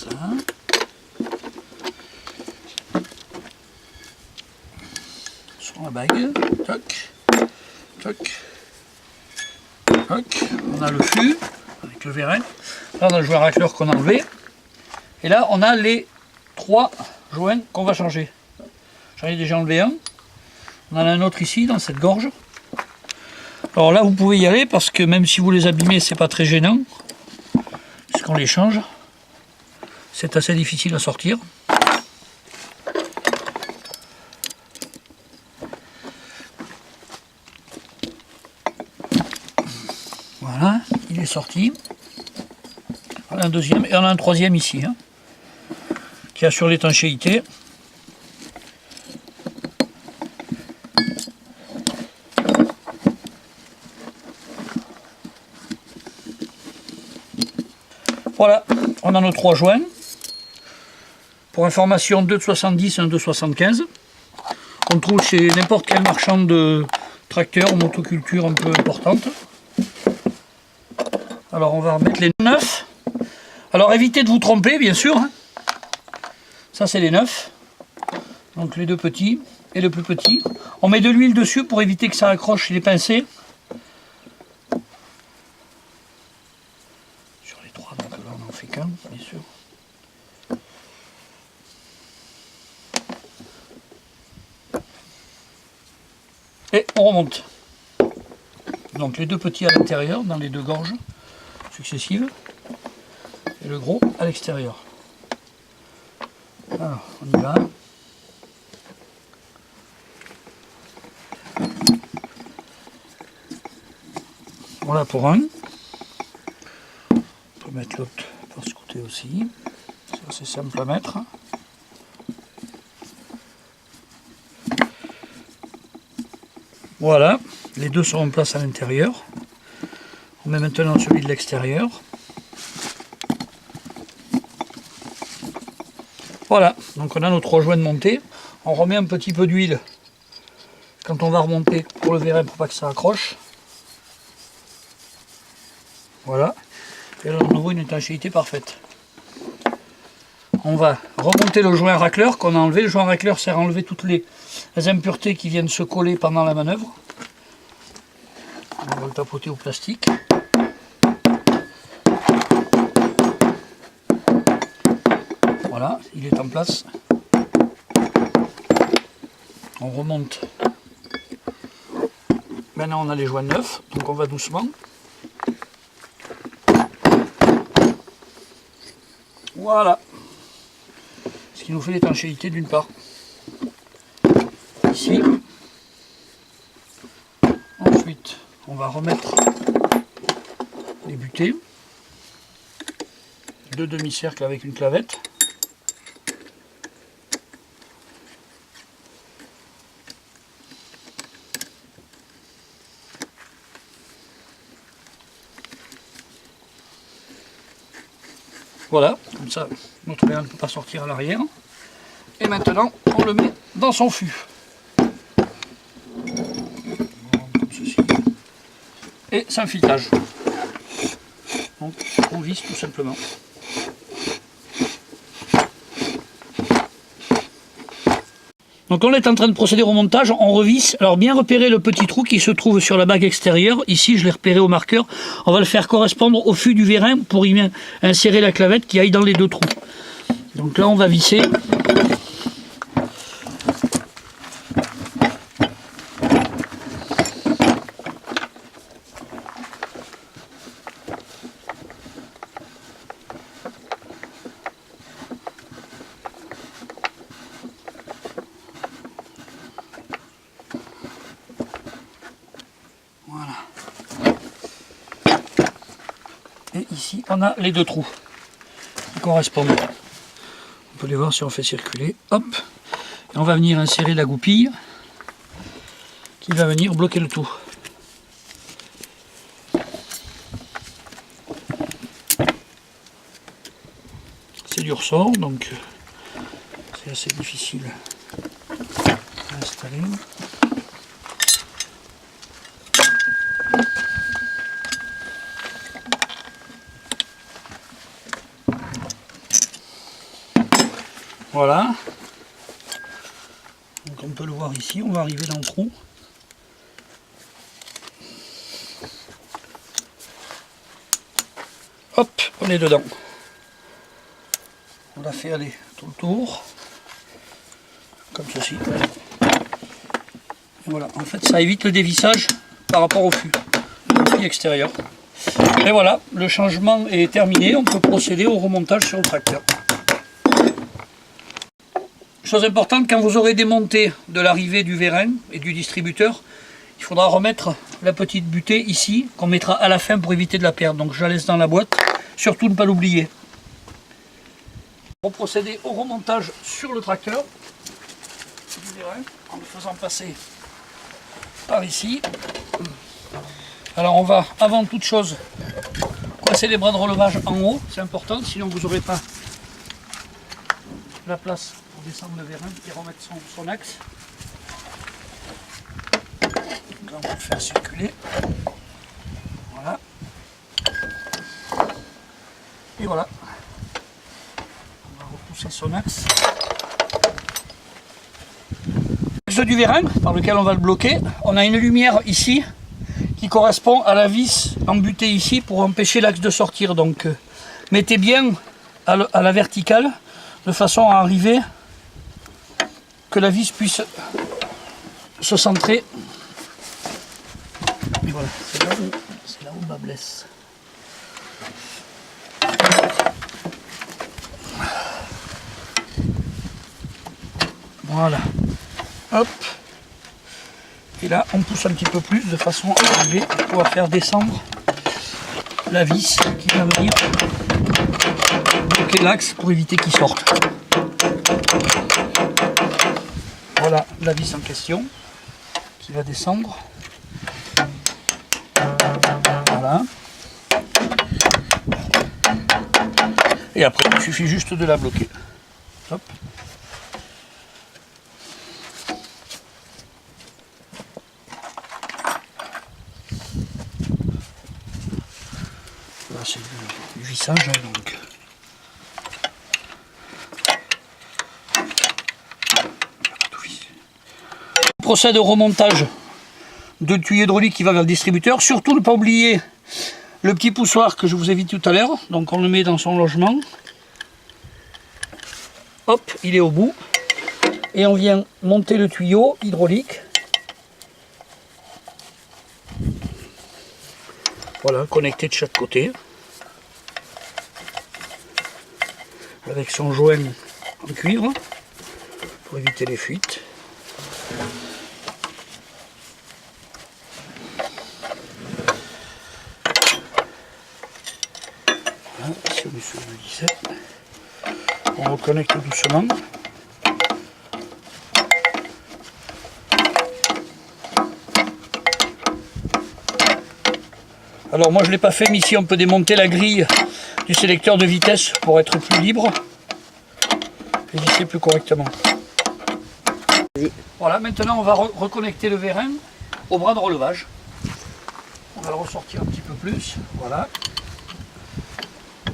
ça. Sur la bague. Toc. Toc. Toc. On a le fût avec le vérin. Là on a le joint racleur qu'on a enlevé. Et là on a les 3 joints qu'on va changer. J'en ai déjà enlevé un. On en a un autre ici dans cette gorge. Alors là vous pouvez y aller parce que même si vous les abîmez c'est pas très gênant. Puisqu'on les change. C'est assez difficile à sortir. Voilà, il est sorti. On a un deuxième et on a un troisième ici, hein, qui assure l'étanchéité. Voilà, on a nos 3 joints. Pour information, 2 de 70 et un de 75. On trouve chez n'importe quel marchand de tracteurs ou motoculture un peu importante. Alors on va remettre les 9. Alors évitez de vous tromper bien sûr. Ça c'est les 9. Donc les 2 petits et le plus petit. On met de l'huile dessus pour éviter que ça accroche les pincées. Sur les 3, donc là on n'en fait qu'un bien sûr. Et on remonte. Donc les 2 petits à l'intérieur, dans les 2 gorges successives, et le gros à l'extérieur. Alors, on y va. Voilà pour un. On peut mettre l'autre par ce côté aussi. C'est assez simple à mettre. Voilà, les 2 sont en place à l'intérieur. On met maintenant celui de l'extérieur. Voilà, donc on a nos 3 joints de montée. On remet un petit peu d'huile quand on va remonter pour le vérin pour pas que ça accroche. Voilà, et là on a une étanchéité parfaite. On va remonter le joint racleur qu'on a enlevé. Le joint racleur sert à enlever toutes les impuretés qui viennent se coller pendant la manœuvre. On va le tapoter au plastique. Voilà, il est en place. On remonte. Maintenant on a les joints neufs, donc on va doucement. Voilà. Ce qui nous fait l'étanchéité d'une part. Ici. Ensuite, on va remettre les butées. 2 demi-cercles avec une clavette. Voilà, comme ça notre vérin ne peut pas sortir à l'arrière. Et maintenant on le met dans son fût. Comme ceci. Et c'est un filetage. Donc on visse tout simplement. Donc on est en train de procéder au montage, on revisse. Alors bien repérer le petit trou qui se trouve sur la bague extérieure. Ici je l'ai repéré au marqueur. On va le faire correspondre au fût du vérin pour y insérer la clavette qui aille dans les 2 trous. Donc là on va visser. Voilà. Et ici, on a les 2 trous qui correspondent. On peut les voir si on fait circuler. Hop. Et on va venir insérer la goupille qui va venir bloquer le tout. C'est du ressort, donc c'est assez difficile à installer. Voilà. Donc on peut le voir ici, on va arriver dans le trou. Hop, on est dedans. On l'a fait aller tout le tour. Comme ceci. Et voilà, en fait ça évite le dévissage par rapport au fût extérieur. Et voilà, le changement est terminé, on peut procéder au remontage sur le tracteur. Chose importante, quand vous aurez démonté de l'arrivée du vérin et du distributeur, il faudra remettre la petite butée ici, qu'on mettra à la fin pour éviter de la perdre. Donc je la laisse dans la boîte, surtout ne pas l'oublier. On va procéder au remontage sur le tracteur du vérin, en le faisant passer par ici. Alors on va, avant toute chose, coincer les bras de relevage en haut, c'est important, sinon vous n'aurez pas la place pour descendre le vérin et remettre son axe. Donc là on va le faire circuler. Voilà. Et voilà. On va repousser son axe. L'axe du vérin par lequel on va le bloquer, on a une lumière ici qui correspond à la vis embutée ici pour empêcher l'axe de sortir. Donc mettez bien à la verticale de façon à arriver que la vis puisse se centrer. Et voilà, c'est là où bas blesse. Voilà. Hop. Et là, on pousse un petit peu plus de façon à arriver à pouvoir faire descendre la vis qui va venir bloquer l'axe pour éviter qu'il sorte. Voilà la vis en question qui va descendre. Voilà. Et après, il suffit juste de la bloquer. Hop. Là, c'est du vissage, donc. On procède au remontage de tuyau hydraulique qui va vers le distributeur. Surtout ne pas oublier le petit poussoir que je vous ai vu tout à l'heure. Donc on le met dans son logement. Hop, il est au bout. Et on vient monter le tuyau hydraulique. Voilà, connecté de chaque côté. Avec son joint en cuivre pour éviter les fuites. Voilà, si on est sur le 17, on reconnecte doucement. Alors moi je ne l'ai pas fait, mais ici on peut démonter la grille du sélecteur de vitesse pour être plus libre et visser plus correctement. Voilà, maintenant on va reconnecter le vérin au bras de relevage. On va le ressortir un petit peu plus, voilà,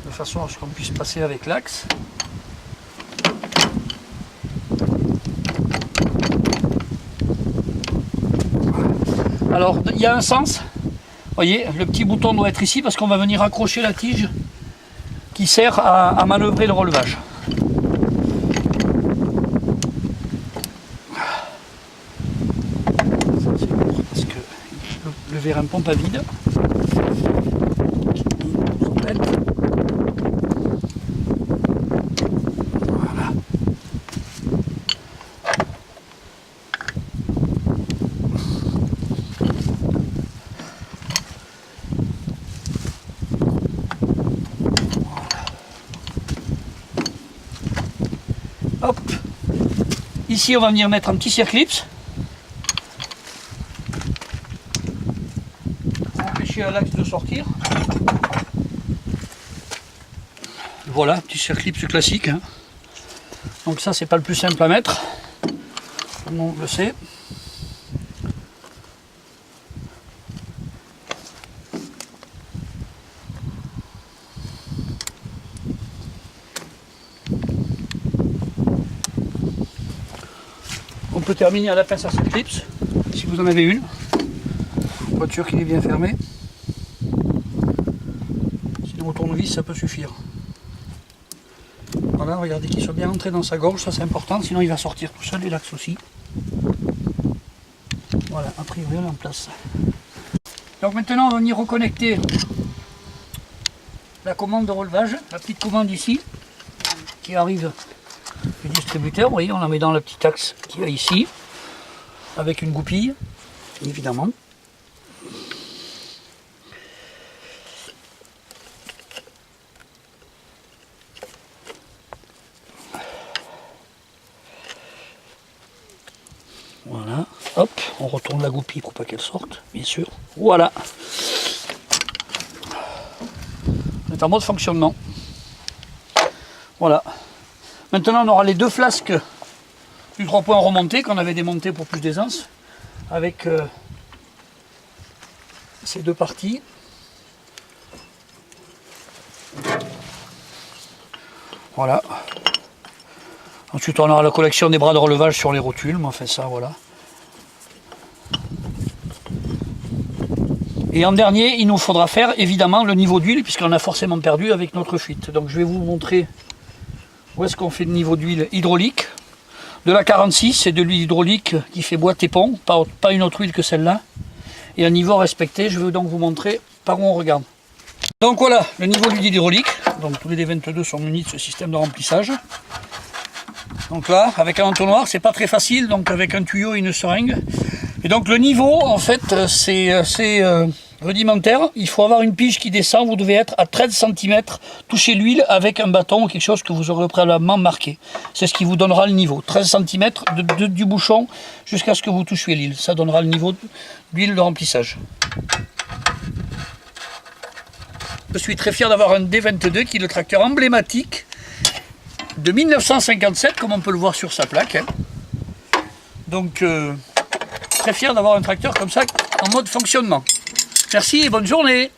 de façon à ce qu'on puisse passer avec l'axe. Alors il y a un sens. Vous voyez, le petit bouton doit être ici parce qu'on va venir accrocher la tige qui sert à manœuvrer le relevage. Ça c'est lourd parce que le vérin pompe à vide. Voilà. Hop. Ici on va venir mettre un petit circlips pour empêcher l'axe de sortir. Voilà, petit circlips classique, hein. Donc ça c'est pas le plus simple à mettre, on le sait. peut terminer à la pince à cette clips, si vous en avez une. Pour être sûr qu'il est bien fermé. Sinon au tournevis ça peut suffire. Voilà, regardez qu'il soit bien entré dans sa gorge, ça c'est important, sinon il va sortir tout seul et l'axe aussi. Voilà, a priori on est en place. Donc maintenant on va venir reconnecter la commande de relevage, la petite commande ici, qui arrive du distributeur. Vous voyez, on la met dans le petit axe qui est ici, avec une goupille, évidemment. Voilà, hop, on retourne la goupille pour pas qu'elle sorte, bien sûr. Voilà. On est en mode fonctionnement. Voilà. Maintenant, on aura les deux flasques du 3 points remontés qu'on avait démonté pour plus d'aisance, avec ces deux parties. Voilà. Ensuite, on aura la collection des bras de relevage sur les rotules, mais on fait ça, voilà. Et en dernier, il nous faudra faire évidemment le niveau d'huile, puisqu'on a forcément perdu avec notre fuite. Donc je vais vous montrer où est-ce qu'on fait le niveau d'huile hydraulique. De la 46, c'est de l'huile hydraulique qui fait boîte et pont, pas une autre huile que celle-là. Et un niveau respecté, je vais donc vous montrer par où on regarde. Donc voilà, le niveau d'huile hydraulique. Donc tous les D22 sont munis de ce système de remplissage. Donc là, avec un entonnoir, c'est pas très facile, donc avec un tuyau et une seringue. Et donc le niveau, en fait, c'est assez rudimentaire. Il faut avoir une pige qui descend, vous devez être à 13 cm, toucher l'huile avec un bâton ou quelque chose que vous aurez préalablement marqué. C'est ce qui vous donnera le niveau. 13 cm du bouchon jusqu'à ce que vous touchiez l'huile. Ça donnera le niveau d'huile de remplissage. Je suis très fier d'avoir un D22 qui est le tracteur emblématique de 1957, comme on peut le voir sur sa plaque. Donc, très fier d'avoir un tracteur comme ça en mode fonctionnement. Merci et bonne journée.